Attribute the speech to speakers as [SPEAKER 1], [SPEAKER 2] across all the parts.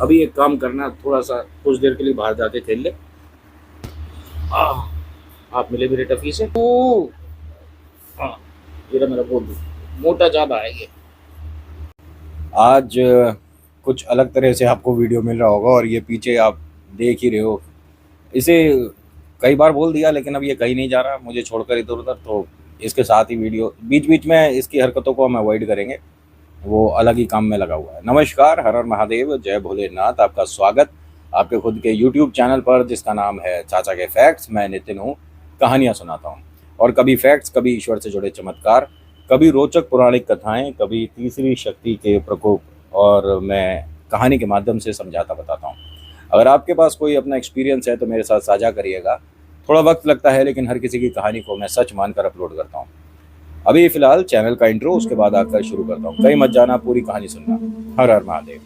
[SPEAKER 1] अभी एक काम करना, थोड़ा सा कुछ देर के लिए बाहर जाके खेल ले। आह, आप मिले मेरे टफी से। ओ, हाँ, ये रहा मेरा बोल, मोटा ज़्यादा है ये। आज कुछ अलग तरह से आपको वीडियो मिल रहा होगा और ये पीछे आप देख ही रहे हो। इसे कई बार बोल दिया लेकिन अब ये कहीं नहीं जा रहा मुझे छोड़कर इधर उधर, तो इसके साथ ही वीडियो बीच बीच में इसकी हरकतों को हम अवॉइड करेंगे। वो अलग ही काम में लगा हुआ है। नमस्कार, हर हर महादेव, जय भोलेनाथ। आपका स्वागत आपके खुद के यूट्यूब चैनल पर जिसका नाम है चाचा के फैक्ट्स। मैं नितिन हूँ, कहानियाँ सुनाता हूँ, और कभी फैक्ट्स, कभी ईश्वर से जुड़े चमत्कार, कभी रोचक पौराणिक कथाएं, कभी तीसरी शक्ति के प्रकोप, और मैं कहानी के माध्यम से समझाता बताता हूँ। अगर आपके पास कोई अपना एक्सपीरियंस है तो मेरे साथ साझा करिएगा। थोड़ा वक्त लगता है लेकिन हर किसी की कहानी को मैं सच मानकर अपलोड करता हूँ। अभी फिलहाल चैनल का इंट्रो, उसके बाद आकर शुरू करता हूँ। कहीं मत जाना, पूरी कहानी सुनना। हर हर महादेव।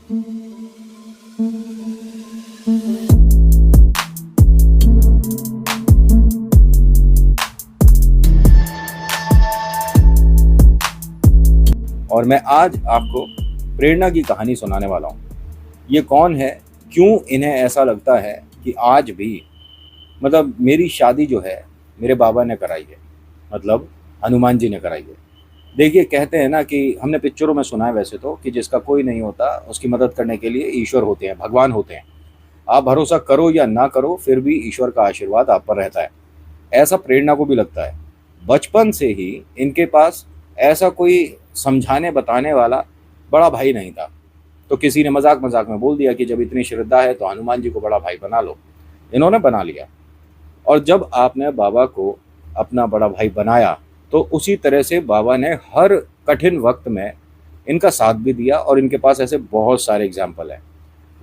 [SPEAKER 1] और मैं आज आपको प्रेरणा की कहानी सुनाने वाला हूँ। ये कौन है, क्यों इन्हें ऐसा लगता है कि आज भी, मतलब मेरी शादी जो है मेरे बाबा ने कराई है, मतलब हनुमान जी ने कराई है। देखिए, कहते हैं ना कि हमने पिक्चरों में सुना है वैसे तो, कि जिसका कोई नहीं होता उसकी मदद करने के लिए ईश्वर होते हैं, भगवान होते हैं। आप भरोसा करो या ना करो, फिर भी ईश्वर का आशीर्वाद आप पर रहता है। ऐसा प्रेरणा को भी लगता है। बचपन से ही इनके पास ऐसा कोई समझाने बताने वाला बड़ा भाई नहीं था, तो किसी ने मजाक मजाक में बोल दिया कि जब इतनी श्रद्धा है तो हनुमान जी को बड़ा भाई बना लो। इन्होंने बना लिया, और जब आपने बाबा को अपना बड़ा भाई बनाया तो उसी तरह से बाबा ने हर कठिन वक्त में इनका साथ भी दिया। और इनके पास ऐसे बहुत सारे एग्जाम्पल हैं,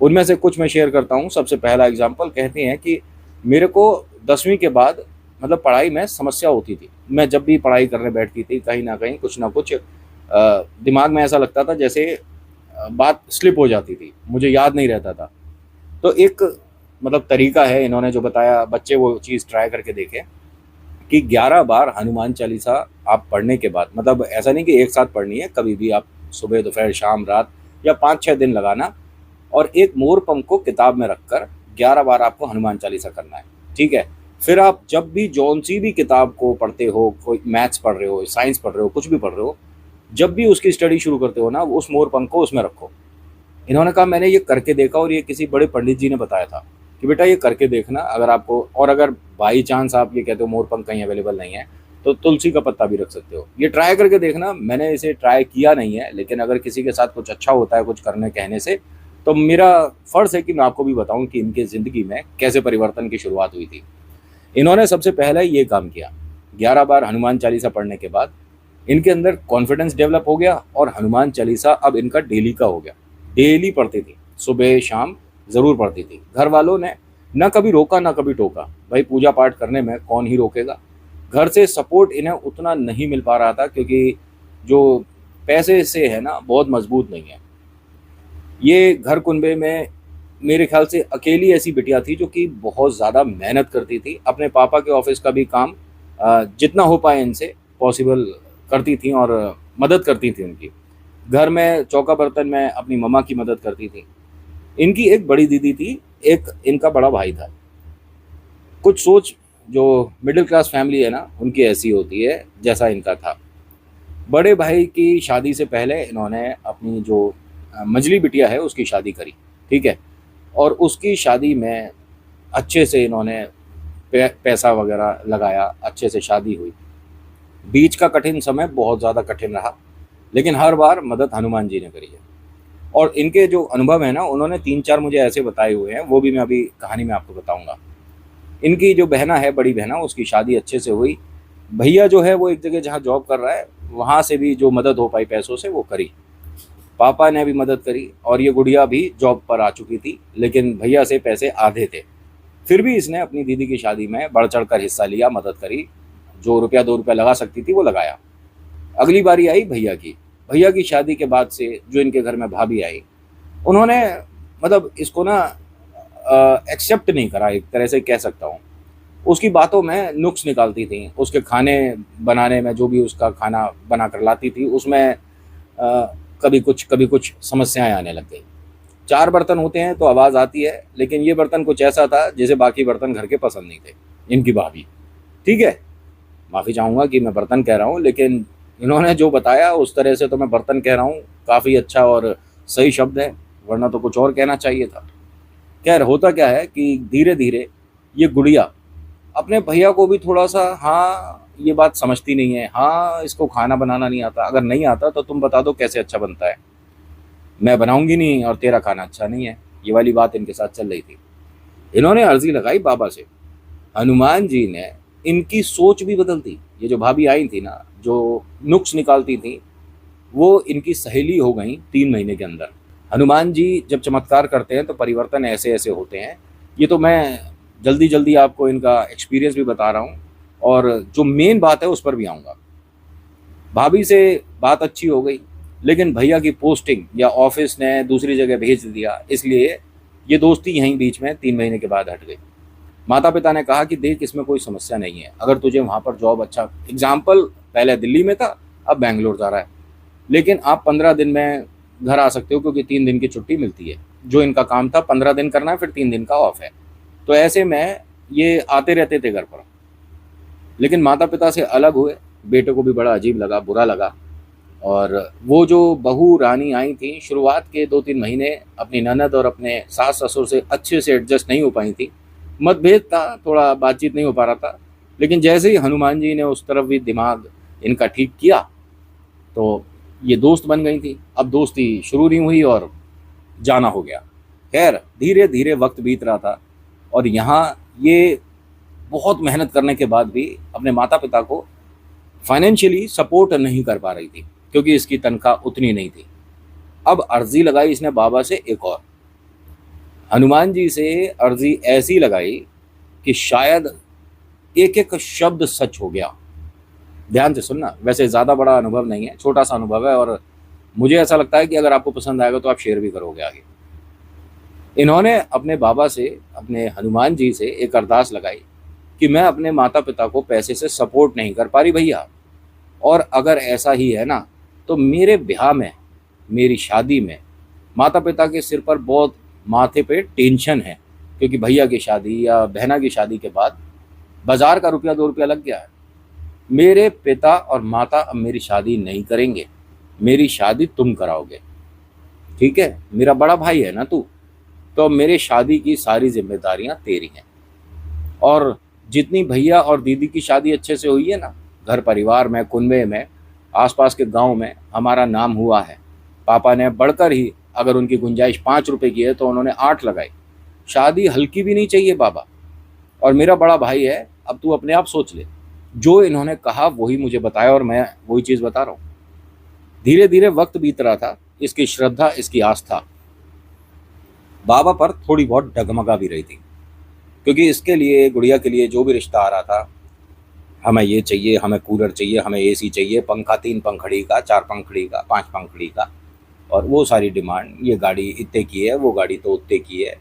[SPEAKER 1] उनमें से कुछ मैं शेयर करता हूँ। सबसे पहला एग्जाम्पल, कहते हैं कि मेरे को 10वीं के बाद, मतलब पढ़ाई में समस्या होती थी। मैं जब भी पढ़ाई करने बैठती थी, कहीं ना कहीं कुछ ना कुछ दिमाग में ऐसा लगता था जैसे बात स्लिप हो जाती थी, मुझे याद नहीं रहता था। तो एक, मतलब तरीका है, इन्होंने जो बताया, बच्चे वो चीज़ ट्राई करके देखें कि 11 बार हनुमान चालीसा आप पढ़ने के बाद, मतलब ऐसा नहीं कि एक साथ पढ़नी है, कभी भी आप सुबह दोपहर शाम रात, या 5-6 दिन लगाना, और एक मोर पंख को किताब में रखकर 11 बार आपको हनुमान चालीसा करना है। ठीक है। फिर आप जब भी जौन सी भी किताब को पढ़ते हो, कोई मैथ्स पढ़ रहे हो, साइंस पढ़ रहे हो, कुछ भी पढ़ रहे हो, जब भी उसकी स्टडी शुरू करते हो ना, उस मोर पंख को उसमें रखो। इन्होंने कहा मैंने ये करके देखा, और ये किसी बड़े पंडित जी ने बताया था कि बेटा ये करके देखना, अगर आपको, और अगर बाई चांस आप ये कहते हो मोर पंख कहीं अवेलेबल नहीं है तो तुलसी का पत्ता भी रख सकते हो, ये ट्राई करके देखना। मैंने इसे ट्राई किया नहीं है, लेकिन अगर किसी के साथ कुछ अच्छा होता है कुछ करने कहने से, तो मेरा फ़र्ज़ है कि मैं आपको भी बताऊं कि इनके ज़िंदगी में कैसे परिवर्तन की शुरुआत हुई थी। इन्होंने सबसे पहले ये काम किया, 11 बार हनुमान चालीसा पढ़ने के बाद इनके अंदर कॉन्फिडेंस डेवलप हो गया, और हनुमान चालीसा अब इनका डेली का हो गया। डेली पढ़ती थी, सुबह शाम ज़रूर पढ़ती थी। घर वालों ने ना कभी रोका ना कभी टोका, भाई पूजा पाठ करने में कौन ही रोकेगा। घर से सपोर्ट इन्हें उतना नहीं मिल पा रहा था, क्योंकि जो पैसे से है ना, बहुत मजबूत नहीं है। ये घर कुनबे में मेरे ख्याल से अकेली ऐसी बिटिया थी जो कि बहुत ज़्यादा मेहनत करती थी। अपने पापा के ऑफिस का भी काम जितना हो पाए इनसे पॉसिबल करती थी, और मदद करती थी उनकी। घर में चौका बर्तन में अपनी मम्मा की मदद करती थी। इनकी एक बड़ी दीदी थी, एक इनका बड़ा भाई था। कुछ सोच जो मिडिल क्लास फैमिली है ना, उनकी ऐसी होती है जैसा इनका था। बड़े भाई की शादी से पहले इन्होंने अपनी जो मंझली बिटिया है उसकी शादी करी। ठीक है। और उसकी शादी में अच्छे से इन्होंने पैसा वगैरह लगाया, अच्छे से शादी हुई। बीच का कठिन समय बहुत ज़्यादा कठिन रहा, लेकिन हर बार मदद हनुमान जी ने करी है। और इनके जो अनुभव है ना, उन्होंने 3-4 मुझे ऐसे बताए हुए हैं, वो भी मैं अभी कहानी में आपको बताऊंगा। इनकी जो बहना है, बड़ी बहना, उसकी शादी अच्छे से हुई। भैया जो है वो एक जगह जहाँ जॉब कर रहा है, वहाँ से भी जो मदद हो पाई पैसों से वो करी। पापा ने भी मदद करी, और ये गुड़िया भी जॉब पर आ चुकी थी, लेकिन भैया से पैसे आधे थे। फिर भी इसने अपनी दीदी की शादी में बढ़ चढ़ कर हिस्सा लिया, मदद करी। जो रुपया 2 रुपया लगा सकती थी वो लगाया। अगली बारी आई भैया की। भैया की शादी के बाद से जो इनके घर में भाभी आई, उन्होंने, मतलब इसको ना एक्सेप्ट नहीं करा, एक तरह से कह सकता हूँ। उसकी बातों में नुक्स निकालती थी, उसके खाने बनाने में, जो भी उसका खाना बना कर लाती थी उसमें कभी कुछ समस्याएं आने लग गई। 4 बर्तन होते हैं तो आवाज़ आती है, लेकिन ये बर्तन कुछ ऐसा था जैसे बाकी बर्तन घर के पसंद नहीं थे इनकी भाभी। ठीक है, माफ़ी चाहूँगा कि मैं बर्तन कह रहा हूँ, लेकिन इन्होंने जो बताया उस तरह से तो मैं बर्तन कह रहा हूँ। काफ़ी अच्छा और सही शब्द है, वरना तो कुछ और कहना चाहिए था। खैर, होता क्या है कि धीरे धीरे ये गुड़िया अपने भैया को भी थोड़ा सा, हाँ ये बात समझती नहीं है, हाँ इसको खाना बनाना नहीं आता, अगर नहीं आता तो तुम बता दो कैसे अच्छा बनता है, मैं बनाऊंगी नहीं और तेरा खाना अच्छा नहीं है, ये वाली बात इनके साथ चल रही थी। इन्होंने अर्जी लगाई बाबा से, हनुमान जी ने इनकी सोच भी बदल दी। ये जो भाभी आई थी ना, जो नुक्स निकालती थी, वो इनकी सहेली हो गई 3 महीने के अंदर। हनुमान जी जब चमत्कार करते हैं तो परिवर्तन ऐसे ऐसे होते हैं। ये तो मैं जल्दी जल्दी आपको इनका एक्सपीरियंस भी बता रहा हूँ, और जो मेन बात है उस पर भी आऊँगा। भाभी से बात अच्छी हो गई, लेकिन भैया की पोस्टिंग या ऑफिस ने दूसरी जगह भेज दिया, इसलिए ये दोस्ती यहीं बीच में 3 महीने के बाद हट गई। माता पिता ने कहा कि देख, इसमें कोई समस्या नहीं है, अगर तुझे वहाँ पर जॉब अच्छा, एग्जाम्पल पहले दिल्ली में था अब बेंगलोर जा रहा है, लेकिन आप 15 दिन में घर आ सकते हो, क्योंकि 3 दिन की छुट्टी मिलती है। जो इनका काम था 15 दिन करना है, फिर 3 दिन का ऑफ है, तो ऐसे में ये आते रहते थे घर पर। लेकिन माता पिता से अलग हुए, बेटे को भी बड़ा अजीब लगा, बुरा लगा। और वो जो बहू रानी आई थी, शुरुआत के 2-3 महीने अपनी ननद और अपने सास ससुर से अच्छे से एडजस्ट नहीं हो पाई थी, मतभेद था, थोड़ा बातचीत नहीं हो पा रहा था। लेकिन जैसे ही हनुमान जी ने उस तरफ भी दिमाग इनका ठीक किया, तो ये दोस्त बन गई थी। अब दोस्ती शुरू नहीं हुई और जाना हो गया। खैर, धीरे धीरे वक्त बीत रहा था, और यहाँ ये बहुत मेहनत करने के बाद भी अपने माता पिता को फाइनेंशियली सपोर्ट नहीं कर पा रही थी, क्योंकि इसकी तनख्वाह उतनी नहीं थी। अब अर्जी लगाई इसने बाबा से एक और, हनुमान जी से अर्जी ऐसी लगाई कि शायद एक एक शब्द सच हो गया। ध्यान से सुनना, वैसे ज़्यादा बड़ा अनुभव नहीं है, छोटा सा अनुभव है, और मुझे ऐसा लगता है कि अगर आपको पसंद आएगा तो आप शेयर भी करोगे आगे। इन्होंने अपने बाबा से, अपने हनुमान जी से एक अरदास लगाई कि मैं अपने माता पिता को पैसे से सपोर्ट नहीं कर पा रही भैया, और अगर ऐसा ही है ना, तो मेरे ब्याह में, मेरी शादी में माता पिता के सिर पर बहुत माथे पे टेंशन है, क्योंकि भैया की शादी या बहना की शादी के बाद बाजार का रुपया 2 रुपया लग गया है। मेरे पिता और माता अब मेरी शादी नहीं करेंगे, मेरी शादी तुम कराओगे, ठीक है, मेरा बड़ा भाई है ना तू, तो मेरे शादी की सारी जिम्मेदारियां तेरी हैं। और जितनी भैया और दीदी की शादी अच्छे से हुई है ना, घर परिवार में, कुनबे में, आसपास के गांव में हमारा नाम हुआ है। पापा ने बढ़कर ही, अगर उनकी गुंजाइश 5 रुपए की है तो उन्होंने 8 लगाई। शादी हल्की भी नहीं चाहिए बाबा, और मेरा बड़ा भाई है, अब तू अपने आप सोच ले। जो इन्होंने कहा वही मुझे बताया, और मैं वही चीज़ बता रहा हूँ। धीरे धीरे वक्त बीत रहा था, इसकी श्रद्धा, इसकी आस्था बाबा पर थोड़ी बहुत डगमगा भी रही थी, क्योंकि इसके लिए, गुड़िया के लिए जो भी रिश्ता आ रहा था, हमें ये चाहिए, हमें कूलर चाहिए, हमें एसी चाहिए, पंखा 3 पंखड़ी का, 4 पंखड़ी का, 5 पंखड़ी का, और वो सारी डिमांड, ये गाड़ी इतने की है, वो गाड़ी तो उतने की है।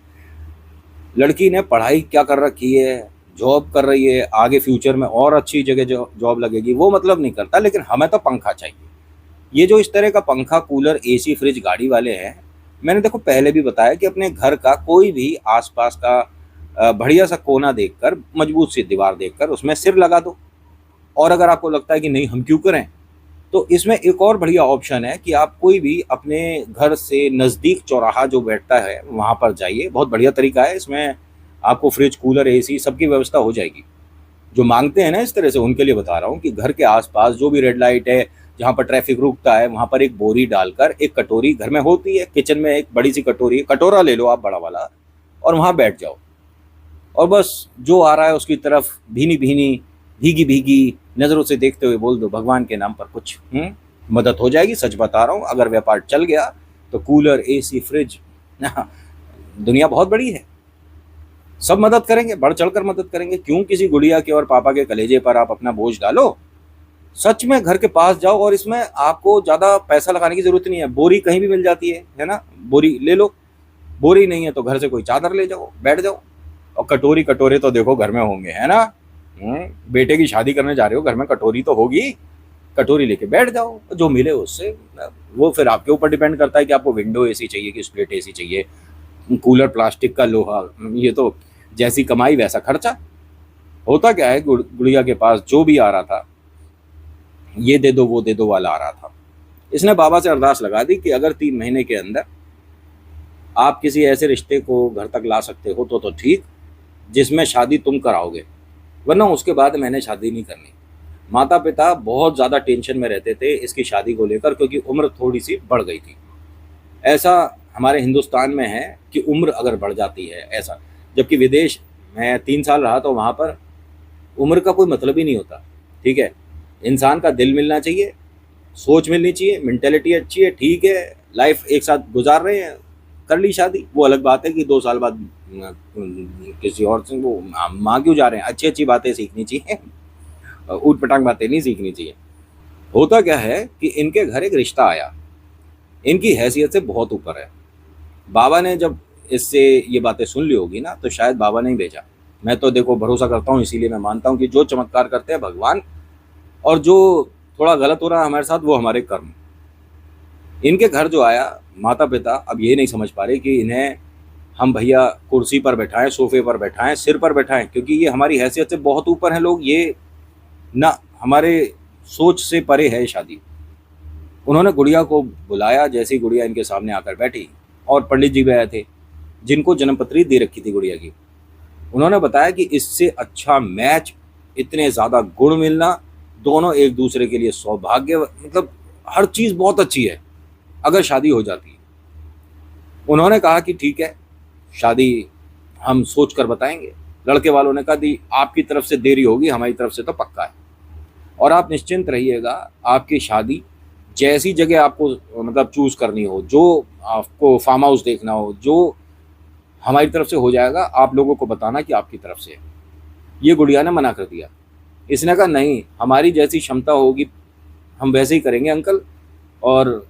[SPEAKER 1] लड़की ने पढ़ाई क्या कर रखी है, जॉब कर रही है, आगे फ्यूचर में और अच्छी जगह जॉब लगेगी, वो मतलब नहीं करता, लेकिन हमें तो पंखा चाहिए। ये जो इस तरह का पंखा, कूलर, एसी, फ्रिज गाड़ी वाले हैं, मैंने देखो पहले भी बताया कि अपने घर का कोई भी आसपास का बढ़िया सा कोना देखकर, मजबूत सी दीवार देखकर उसमें सिर लगा दो। और अगर आपको लगता है कि नहीं हम क्यों करें, तो इसमें एक और बढ़िया ऑप्शन है कि आप कोई भी अपने घर से नज़दीक चौराहा जो बैठता है वहाँ पर जाइए। बहुत बढ़िया तरीका है, इसमें आपको फ्रिज, कूलर, एसी सबकी व्यवस्था हो जाएगी। जो मांगते हैं ना इस तरह से, उनके लिए बता रहा हूँ कि घर के आसपास जो भी रेड लाइट है, जहाँ पर ट्रैफिक रुकता है, वहाँ पर एक बोरी डालकर, एक कटोरी घर में होती है, किचन में एक बड़ी सी कटोरी, कटोरा ले लो आप बड़ा वाला, और वहाँ बैठ जाओ, और बस जो आ रहा है उसकी तरफ भीनी भीनी, भीगी भीगी नज़रों से देखते हुए बोल दो भगवान के नाम पर कुछ, मदद हो जाएगी। सच बता रहा हूँ, अगर व्यापार चल गया तो कूलर, एसी, फ्रिज, दुनिया बहुत बड़ी है, सब मदद करेंगे, बढ़ चढ़कर मदद करेंगे। क्यों किसी गुड़िया के और पापा के कलेजे पर आप अपना बोझ डालो। सच में घर के पास जाओ, और इसमें आपको ज़्यादा पैसा लगाने की ज़रूरत नहीं है। बोरी कहीं भी मिल जाती है ना, बोरी ले लो, बोरी नहीं है तो घर से कोई चादर ले जाओ, बैठ जाओ। और कटोरी, कटोरे तो देखो घर में होंगे, है ना। बेटे की शादी करने जा रहे हो, घर में कटोरी तो होगी। कटोरी लेके बैठ जाओ, जो मिले उससे। वो फिर आपके ऊपर डिपेंड करता है कि आपको विंडो एसी चाहिए कि स्प्लिट एसी चाहिए, कूलर प्लास्टिक का, लोहा, ये तो जैसी कमाई वैसा खर्चा। होता क्या है, गुड़िया के पास जो भी आ रहा था, ये दे दो वो दे दो वाला आ रहा था। इसने बाबा से अरदास लगा दी कि अगर 3 महीने के अंदर आप किसी ऐसे रिश्ते को घर तक ला सकते हो तो ठीक, जिसमें शादी तुम कराओगे, वरना उसके बाद मैंने शादी नहीं करनी। माता पिता बहुत ज़्यादा टेंशन में रहते थे इसकी शादी को लेकर, क्योंकि उम्र थोड़ी सी बढ़ गई थी। ऐसा हमारे हिंदुस्तान में है कि उम्र अगर बढ़ जाती है ऐसा, जबकि विदेश मैं 3 साल रहा तो वहाँ पर उम्र का कोई मतलब ही नहीं होता। ठीक है, इंसान का दिल मिलना चाहिए, सोच मिलनी चाहिए, मेंटेलिटी अच्छी है, ठीक है, लाइफ एक साथ गुजार रहे हैं, कर ली शादी। वो अलग बात है कि 2 साल बाद किसी और से वो माँ क्यों जा रहे हैं। अच्छी अच्छी बातें सीखनी चाहिए, ऊट पटांग बातें नहीं सीखनी चाहिए। होता क्या है कि इनके घर एक रिश्ता आया, इनकी हैसियत से बहुत ऊपर है। बाबा ने जब इससे ये बातें सुन ली होगी ना, तो शायद बाबा ने ही भेजा। मैं तो देखो भरोसा करता हूँ, इसीलिए मैं मानता हूँ कि जो चमत्कार करते हैं भगवान, और जो थोड़ा गलत हो रहा है हमारे साथ वो हमारे कर्म। इनके घर जो आया, माता पिता अब ये नहीं समझ पा रहे कि इन्हें हम भैया कुर्सी पर बैठाएं, सोफे पर बैठाएं, सिर पर बैठाएं, क्योंकि ये हमारी हैसियत से बहुत ऊपर हैं लोग, ये ना हमारे सोच से परे है शादी। उन्होंने गुड़िया को बुलाया, जैसे ही गुड़िया इनके सामने आकर बैठी, और पंडित जी भी आए थे जिनको जन्मपत्री दे रखी थी गुड़िया की। उन्होंने बताया कि इससे अच्छा मैच, इतने ज़्यादा गुण मिलना, दोनों एक दूसरे के लिए सौभाग्य, मतलब हर चीज़ बहुत अच्छी है अगर शादी हो जाती है। उन्होंने कहा कि ठीक है, शादी हम सोच कर बताएंगे। लड़के वालों ने कहा दी आपकी तरफ से देरी होगी, हमारी तरफ से तो पक्का है, और आप निश्चिंत रहिएगा, आपकी शादी जैसी जगह आपको मतलब चूज़ करनी हो, जो आपको फार्म हाउस देखना हो, जो हमारी तरफ से हो जाएगा, आप लोगों को बताना कि आपकी तरफ से है। ये गुड़िया ने मना कर दिया। इसने कहा नहीं, हमारी जैसी क्षमता होगी हम वैसे ही करेंगे अंकल, और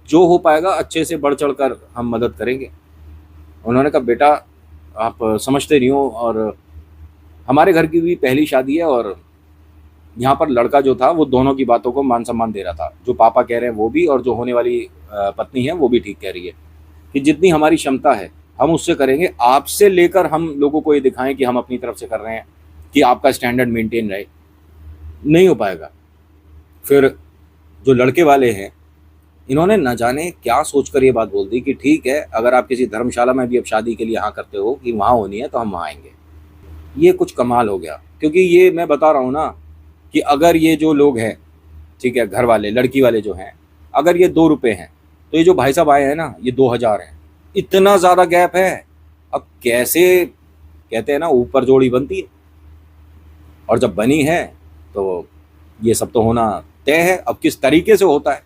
[SPEAKER 1] जो हो पाएगा अच्छे से बढ़ चढ़ कर हम मदद करेंगे। उन्होंने कहा बेटा आप समझते नहीं हो, और हमारे घर की भी पहली शादी है, और यहाँ पर लड़का जो था वो दोनों की बातों को मान सम्मान दे रहा था, जो पापा कह रहे हैं वो भी, और जो होने वाली पत्नी है वो भी ठीक कह रही है कि जितनी हमारी क्षमता है हम उससे करेंगे। आपसे लेकर हम लोगों को ये दिखाएं कि हम अपनी तरफ से कर रहे हैं, कि आपका स्टैंडर्ड मेंटेन रहे, नहीं हो पाएगा। फिर जो लड़के वाले हैं, इन्होंने न जाने क्या सोचकर ये बात बोल दी कि ठीक है, अगर आप किसी धर्मशाला में भी अब शादी के लिए हाँ करते हो कि वहाँ होनी है तो हम वहाँ आएंगे। ये कुछ कमाल हो गया, क्योंकि ये मैं बता रहा हूँ ना कि अगर ये जो लोग हैं, ठीक है, घर वाले लड़की वाले जो हैं, अगर ये 2 रुपये हैं, तो ये जो भाई साहब आए हैं ना, ये 2000 हैं। इतना ज़्यादा गैप है। अब कैसे, कहते हैं ना ऊपर जोड़ी बनती है, और जब बनी है तो ये सब तो होना तय है। अब किस तरीके से होता है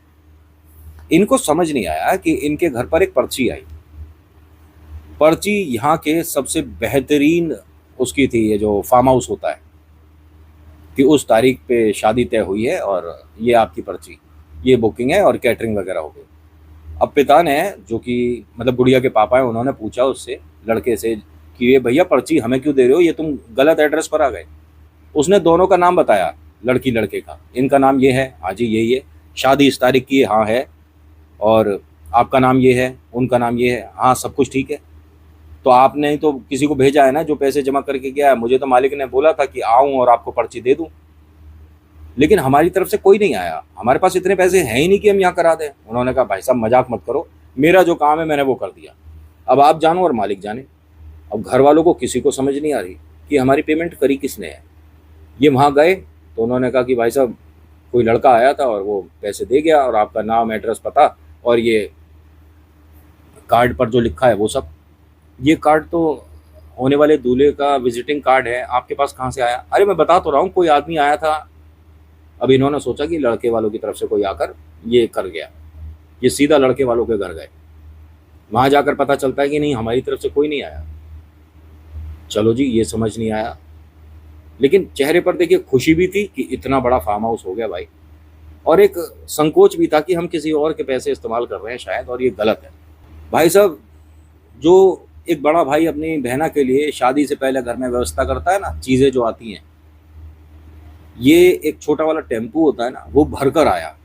[SPEAKER 1] इनको समझ नहीं आया कि इनके घर पर एक पर्ची आई। पर्ची यहाँ के सबसे बेहतरीन उसकी थी, ये जो फार्म हाउस होता है, कि उस तारीख पे शादी तय हुई है, और ये आपकी पर्ची, ये बुकिंग है, और कैटरिंग वगैरह हो गई। अब पिता ने, जो कि मतलब गुड़िया के पापा हैं, उन्होंने पूछा उससे, लड़के से, कि ये भैया पर्ची हमें क्यों दे रहे हो, ये तुम गलत एड्रेस पर आ गए। उसने दोनों का नाम बताया, लड़की लड़के का, इनका नाम ये है, हाँ जी यही है, शादी इस तारीख की है, हाँ है, और आपका नाम ये है, उनका नाम ये है, हाँ सब कुछ ठीक है। तो आपने तो किसी को भेजा है ना जो पैसे जमा करके गया है, मुझे तो मालिक ने बोला था कि आऊँ और आपको पर्ची दे दूँ, लेकिन हमारी तरफ से कोई नहीं आया, हमारे पास इतने पैसे हैं ही नहीं कि हम यहाँ करा दें। उन्होंने कहा भाई साहब मजाक मत करो, मेरा जो काम है मैंने वो कर दिया, अब आप जानो और मालिक जाने। अब घर वालों को किसी को समझ नहीं आ रही कि हमारी पेमेंट करी किसने है। ये वहाँ गए तो उन्होंने कहा कि भाई साहब कोई लड़का आया था और वो पैसे दे गया, और आपका नाम एड्रेस पता और ये कार्ड पर जो लिखा है वो सब। ये कार्ड तो होने वाले दूल्हे का विजिटिंग कार्ड है, आपके पास कहाँ से आया? अरे मैं बता तो रहा हूँ, कोई आदमी आया था। अब इन्होंने सोचा कि लड़के वालों की तरफ से कोई आकर ये कर गया। ये सीधा लड़के वालों के घर गए, वहाँ जाकर पता चलता है कि नहीं हमारी तरफ से कोई नहीं आया। चलो जी, ये समझ नहीं आया, लेकिन चेहरे पर देखिए खुशी भी थी कि इतना बड़ा फार्म हाउस हो गया भाई, और एक संकोच भी था कि हम किसी और के पैसे इस्तेमाल कर रहे हैं शायद, और ये गलत है। भाई साहब, जो एक बड़ा भाई अपनी बहना के लिए शादी से पहले घर में व्यवस्था करता है ना, चीज़ें जो आती हैं, ये एक छोटा वाला टेम्पू होता है ना, वो भरकर आया।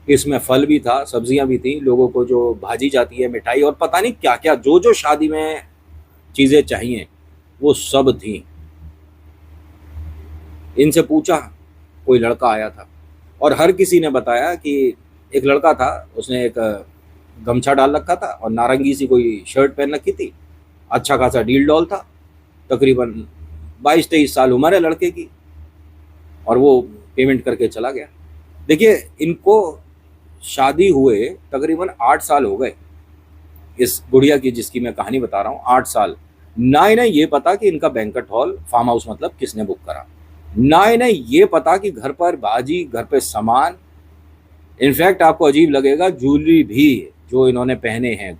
[SPEAKER 1] इसमें फल भी था, सब्जियां भी थी, लोगों को जो भाजी जाती है, मिठाई और पता नहीं क्या क्या, जो जो शादी में चीजें चाहिए वो सब थी। इनसे पूछा, कोई लड़का आया था और हर किसी ने बताया कि एक लड़का था, उसने एक गमछा डाल रखा था और नारंगी सी कोई शर्ट पहन रखी थी, अच्छा खासा डील डॉल था, तकरीबन 22-23 साल उम्र है लड़के की, और वो पेमेंट करके चला गया। देखिए, इनको शादी हुए तकरीबन 8 साल हो गए, इस गुड़िया की जिसकी मैं कहानी बता रहा हूँ, 8 साल। ना इन्हें ये पता कि इनका बैंकेट हॉल, फार्म हाउस मतलब किसने बुक करा, ना इन्हें ये पता कि घर पर बाजी, घर पे सामान, इनफैक्ट आपको अजीब लगेगा, ज्वेलरी भी जो इन्होंने पहने हैं,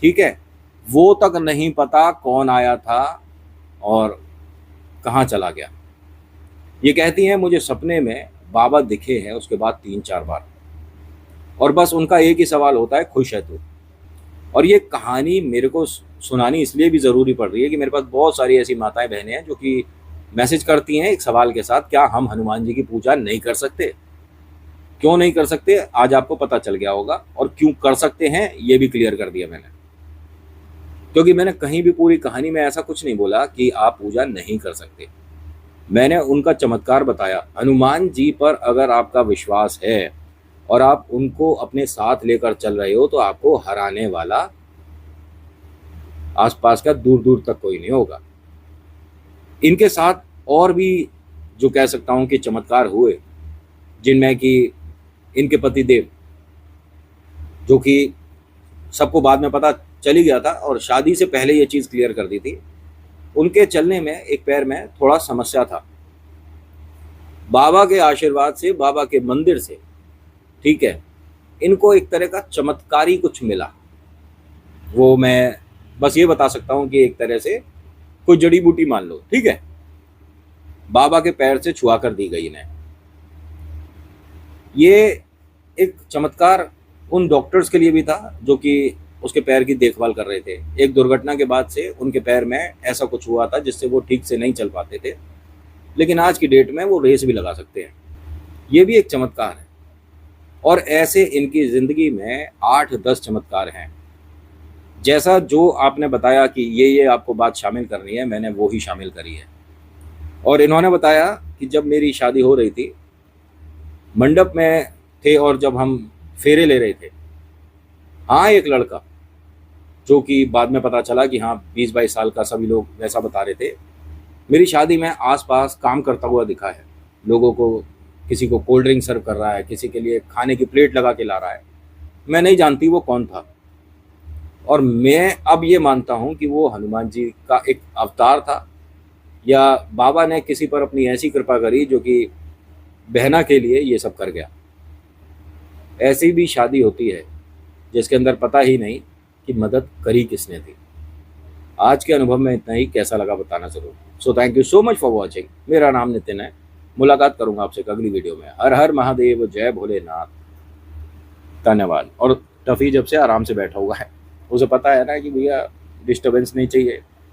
[SPEAKER 1] ठीक है, वो तक नहीं पता कौन आया था और कहाँ चला गया। ये कहती हैं मुझे सपने में बाबा दिखे हैं उसके बाद 3-4 बार, और बस उनका एक ही सवाल होता है, खुश है तू। और ये कहानी मेरे को सुनानी इसलिए भी ज़रूरी पड़ रही है कि मेरे पास बहुत सारी ऐसी माताएं बहनें हैं जो कि मैसेज करती हैं एक सवाल के साथ, क्या हम हनुमान जी की पूजा नहीं कर सकते? क्यों नहीं कर सकते, आज आपको पता चल गया होगा, और क्यों कर सकते हैं ये भी क्लियर कर दिया मैंने। क्योंकि मैंने कहीं भी पूरी कहानी में ऐसा कुछ नहीं बोला कि आप पूजा नहीं कर सकते। मैंने उनका चमत्कार बताया। हनुमान जी पर अगर आपका विश्वास है और आप उनको अपने साथ लेकर चल रहे हो तो आपको हराने वाला आसपास का दूर दूर तक कोई नहीं होगा। इनके साथ और भी जो कह सकता हूं कि चमत्कार हुए, जिनमें कि इनके पति देव, जो कि सबको बाद में पता चल ही गया था और शादी से पहले ये चीज़ क्लियर कर दी थी, उनके चलने में एक पैर में थोड़ा समस्या था। बाबा के आशीर्वाद से, बाबा के मंदिर से, ठीक है, इनको एक तरह का चमत्कारी कुछ मिला। वो मैं बस ये बता सकता हूँ कि एक तरह से कोई जड़ी बूटी मान लो, ठीक है, बाबा के पैर से छुआ कर दी गई इन्हें। ये एक चमत्कार उन डॉक्टर्स के लिए भी था जो कि उसके पैर की देखभाल कर रहे थे। एक दुर्घटना के बाद से उनके पैर में ऐसा कुछ हुआ था जिससे वो ठीक से नहीं चल पाते थे, लेकिन आज की डेट में वो रेस भी लगा सकते हैं। ये भी एक चमत्कार है। और ऐसे इनकी ज़िंदगी में 8-10 चमत्कार हैं। जैसा जो आपने बताया कि ये आपको बात शामिल करनी है, मैंने वो ही शामिल करी है। और इन्होंने बताया कि जब मेरी शादी हो रही थी, मंडप में थे और जब हम फेरे ले रहे थे, हाँ, एक लड़का, जो कि बाद में पता चला कि हाँ 20-22 साल का, सभी लोग वैसा बता रहे थे, मेरी शादी में आसपास काम करता हुआ दिखा है। लोगों को, किसी को कोल्ड ड्रिंक सर्व कर रहा है, किसी के लिए खाने की प्लेट लगा के ला रहा है। मैं नहीं जानती वो कौन था, और मैं अब ये मानता हूँ कि वो हनुमान जी का एक अवतार था, या बाबा ने किसी पर अपनी ऐसी कृपा करी जो कि बहना के लिए ये सब कर गया। ऐसी भी शादी होती है जिसके अंदर पता ही नहीं कि मदद करी किसने थी। आज के अनुभव में इतना ही, कैसा लगा बताना जरूर। So thank you so much for watching. मेरा नाम नितिन है। मुलाकात करूंगा आपसे अगली वीडियो में। हर हर महादेव, जय भोलेनाथ, धन्यवाद। और टफ़ी जब से आराम से बैठा हुआ है, उसे पता है ना कि भैया डिस्टर्बेंस नहीं चाहिए।